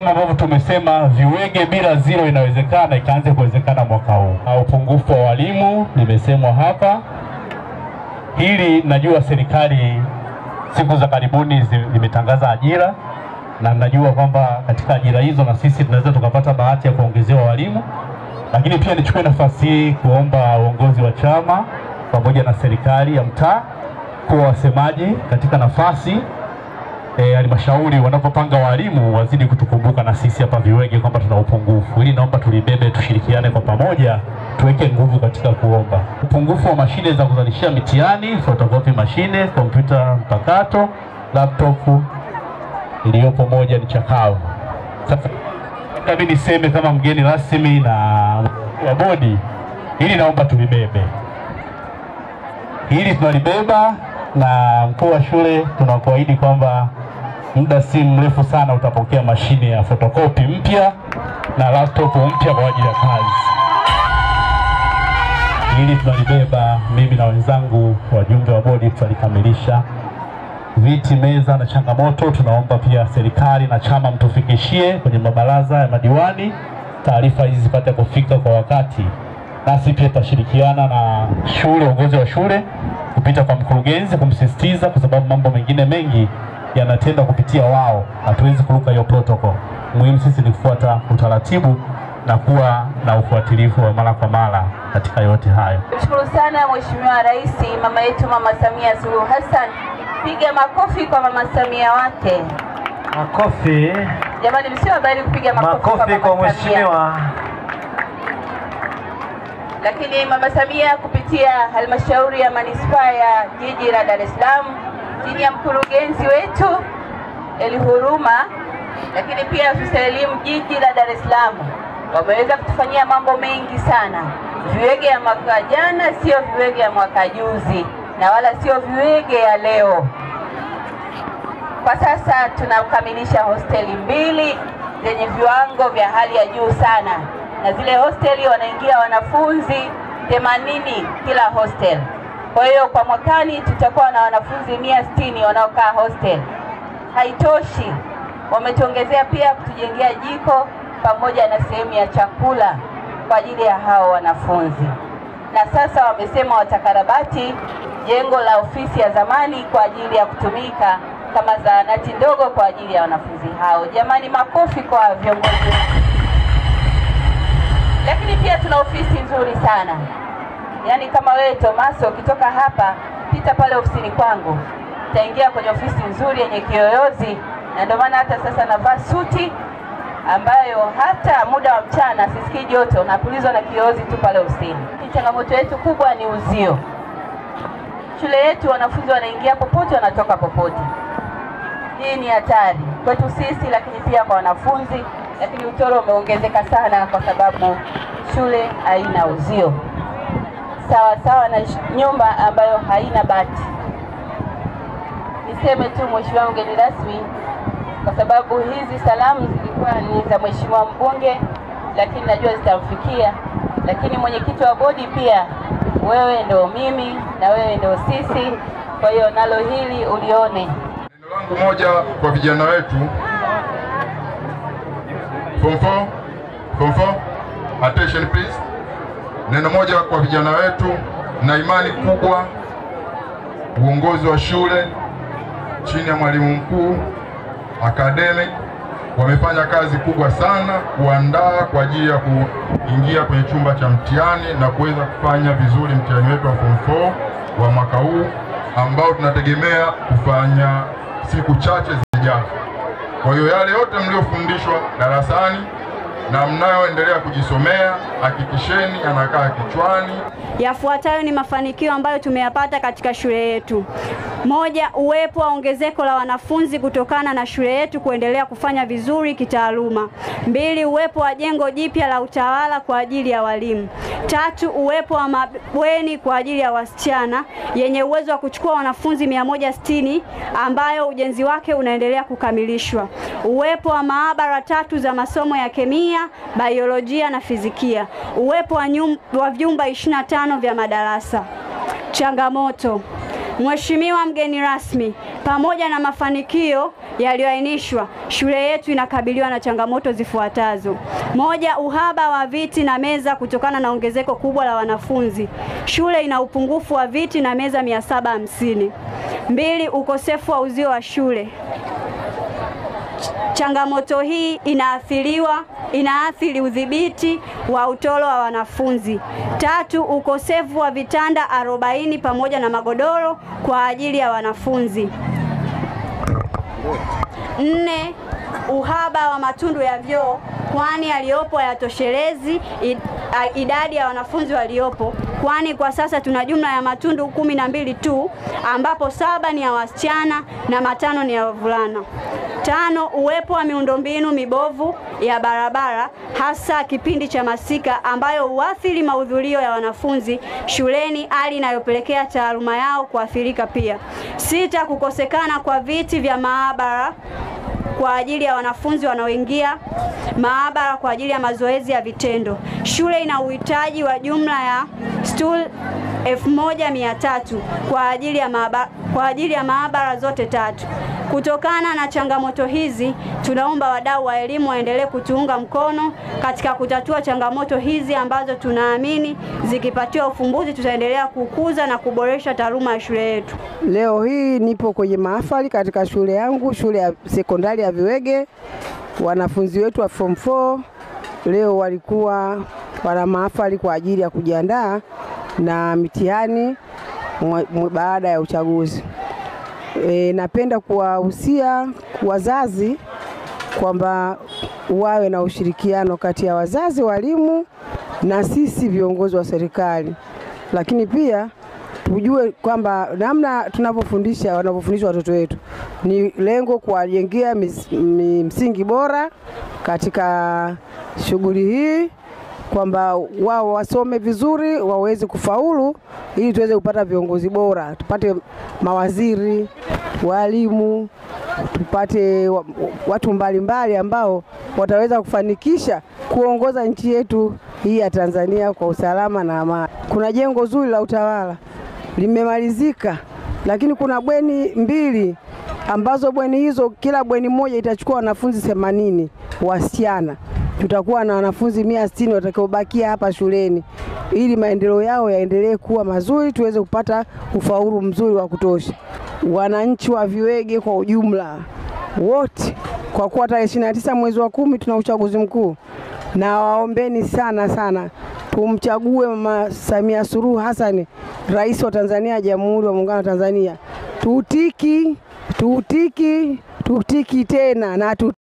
Ambavyo tumesema viwege bila zero inawezekana, ikaanze kuwezekana mwaka huu. Upungufu wa walimu nimesemwa hapa. Hili najua serikali siku za karibuni limetangaza ajira, na najua kwamba katika ajira hizo na sisi tunaweza tukapata bahati ya kuongezewa walimu. Lakini pia nichukue nafasi hii kuomba uongozi wa chama pamoja na serikali ya mtaa kuwa wasemaji katika nafasi halmashauri wanapopanga walimu wazidi kutukumbuka na sisi hapa viwege kwamba tuna upungufu. Hili naomba tulibebe, tushirikiane kwa pamoja, tuweke nguvu katika kuomba. Upungufu wa mashine za kuzalishia mitihani, photocopy mashine, kompyuta mpakato, laptop iliyopo moja ni chakavu. Sasa kama niseme kama mgeni rasmi na wa bodi, hili naomba tulibebe. Hili tunalibeba, na mkuu wa shule tunakuahidi kwamba muda si mrefu sana utapokea mashine ya photocopy mpya na laptop mpya kwa ajili ya kazi. Hili tunalibeba, mimi na wenzangu wajumbe wa bodi tutalikamilisha. Viti, meza na changamoto, tunaomba pia serikali na chama mtufikishie kwenye mabaraza ya madiwani taarifa hizi zipate kufika kwa wakati. Nasi pia tutashirikiana na shule, uongozi wa shule kupita kwa mkurugenzi kumsisitiza, kwa sababu mambo mengine mengi yanatenda kupitia wao. Hatuwezi kuruka hiyo protocol. Muhimu sisi ni kufuata utaratibu na kuwa na ufuatilifu wa mara kwa mara katika yote hayo. Shukuru sana Mheshimiwa Rais, mama yetu Mama Samia Suluhu Hassan. Piga makofi kwa Mama Samia wake. Makofi. Jamani, msio habari kupiga makofi kwa Mheshimiwa. Lakini Mama Samia kupitia halmashauri ya manispaa ya jiji la Dar es Salaam chini ya mkurugenzi wetu Elihuruma, lakini pia afisa elimu jiji la Dar es Salaam wameweza kutufanyia mambo mengi sana. Viwege ya mwaka jana sio viwege ya mwaka juzi, na wala sio viwege ya leo. Kwa sasa tunakamilisha hosteli 2 zenye viwango vya hali ya juu sana, na zile hosteli wanaingia wanafunzi 80 kila hostel. Kwa hiyo kwa mwakani tutakuwa na wanafunzi 160 wanaokaa hostel. Haitoshi, wametuongezea pia kutujengea jiko pamoja na sehemu ya chakula kwa ajili ya hao wanafunzi. Na sasa wamesema watakarabati jengo la ofisi ya zamani kwa ajili ya kutumika kama zahanati ndogo kwa ajili ya wanafunzi hao. Jamani, makofi kwa viongozi. Lakini pia tuna ofisi nzuri sana. Yaani kama wewe Tomaso ukitoka hapa pita pale ofisini kwangu, utaingia kwenye ofisi nzuri yenye kiyoyozi, na ndio maana hata sasa navaa suti ambayo hata muda wa mchana sisikii joto, napulizwa na kiyoyozi tu pale ofisini. Changamoto yetu kubwa ni uzio. Shule yetu wanafunzi wanaingia popote, wanatoka popote. Hii ni hatari kwetu sisi, lakini pia kwa wanafunzi. Lakini utoro umeongezeka sana kwa sababu shule haina uzio, sawa na nyumba ambayo haina bati. Niseme tu Mheshimiwa mgeni rasmi, kwa sababu hizi salamu zilikuwa ni za Mheshimiwa mbunge, lakini najua zitamfikia. Lakini mwenyekiti wa bodi pia, wewe ndio mimi na wewe ndio sisi, kwa hiyo nalo hili ulione. Neno langu moja kwa vijana wetu Form 4, attention please. Neno moja kwa vijana wetu, na imani kubwa uongozi wa shule chini ya mwalimu mkuu academic wamefanya kazi kubwa sana kuandaa kwa ajili ya kuingia kwenye chumba cha mtihani na kuweza kufanya vizuri mtihani wetu wa Form 4 wa mwaka huu ambao tunategemea kufanya siku chache zijazo. Kwa hiyo yale yote mliofundishwa darasani na mnayoendelea kujisomea, hakikisheni anakaa kichwani. Yafuatayo ni mafanikio ambayo tumeyapata katika shule yetu. 1, uwepo wa ongezeko la wanafunzi kutokana na shule yetu kuendelea kufanya vizuri kitaaluma. 2, uwepo wa jengo jipya la utawala kwa ajili ya walimu. 3, uwepo wa mabweni kwa ajili ya wasichana yenye uwezo wa kuchukua wanafunzi 160 ambayo ujenzi wake unaendelea kukamilishwa. Uwepo wa maabara 3 za masomo ya kemia, biolojia na fizikia. Uwepo wa vyumba 25 vya madarasa. Changamoto Mheshimiwa mgeni rasmi, pamoja na mafanikio yaliyoainishwa, shule yetu inakabiliwa na changamoto zifuatazo. Moja, uhaba wa viti na meza kutokana na ongezeko kubwa la wanafunzi. Shule ina upungufu wa viti na meza 750. Mbili, ukosefu wa uzio wa shule. Changamoto hii inaathiri udhibiti wa utoro wa wanafunzi. Tatu, ukosefu wa vitanda 40 pamoja na magodoro kwa ajili ya wanafunzi. 4, uhaba wa matundu ya vyoo, kwani yaliyopo hayatoshelezi idadi ya wanafunzi waliopo, kwani kwa sasa tuna jumla ya matundu 12 tu, ambapo 7 ni ya wasichana na 5 ni ya wavulana. 5, uwepo wa miundombinu mibovu ya barabara, hasa kipindi cha masika, ambayo huathiri mahudhurio ya wanafunzi shuleni, hali inayopelekea taaluma yao kuathirika pia. 6, kukosekana kwa viti vya maabara kwa ajili ya wanafunzi wanaoingia maabara kwa ajili ya mazoezi ya vitendo. Shule ina uhitaji wa jumla ya stool 1300 kwa ajili ya maabara zote 3. Kutokana na changamoto hizi, tunaomba wadau wa elimu waendelee kutuunga mkono katika kutatua changamoto hizi ambazo tunaamini zikipatiwa ufumbuzi tutaendelea kukuza na kuboresha taaluma ya shule yetu. Leo hii nipo kwenye mahafali katika shule yangu, shule ya sekondari ya Viwege. Wanafunzi wetu wa form 4 leo walikuwa wana mahafali kwa ajili ya kujiandaa na mitihani baada ya uchaguzi. Napenda kuwahusia wazazi kwamba wawe na ushirikiano kati ya wazazi, walimu na sisi viongozi wa serikali. Lakini pia tujue kwamba namna wanapofundishwa watoto wetu ni lengo kuwajengea msingi bora katika shughuli hii, kwamba wao wasome vizuri, waweze kufaulu ili tuweze kupata viongozi bora, tupate mawaziri, walimu, tupate watu mbalimbali ambao wataweza kufanikisha kuongoza nchi yetu hii ya Tanzania kwa usalama na amani. Kuna jengo zuri la utawala limemalizika, lakini kuna bweni 2 ambazo bweni hizo kila bweni moja itachukua wanafunzi 80 wasichana. Tutakuwa na wanafunzi 160 watakaobakia hapa shuleni ili maendeleo yao yaendelee kuwa mazuri, tuweze kupata ufaulu mzuri wa kutosha. Wananchi wa Viwege kwa ujumla wote, kwa kuwa tarehe 29 mwezi wa 10 tuna uchaguzi mkuu, na waombeni sana tumchague Mama Samia Suluhu Hassan, Rais wa Tanzania, Jamhuri ya Muungano wa Tanzania. Tutiki tena na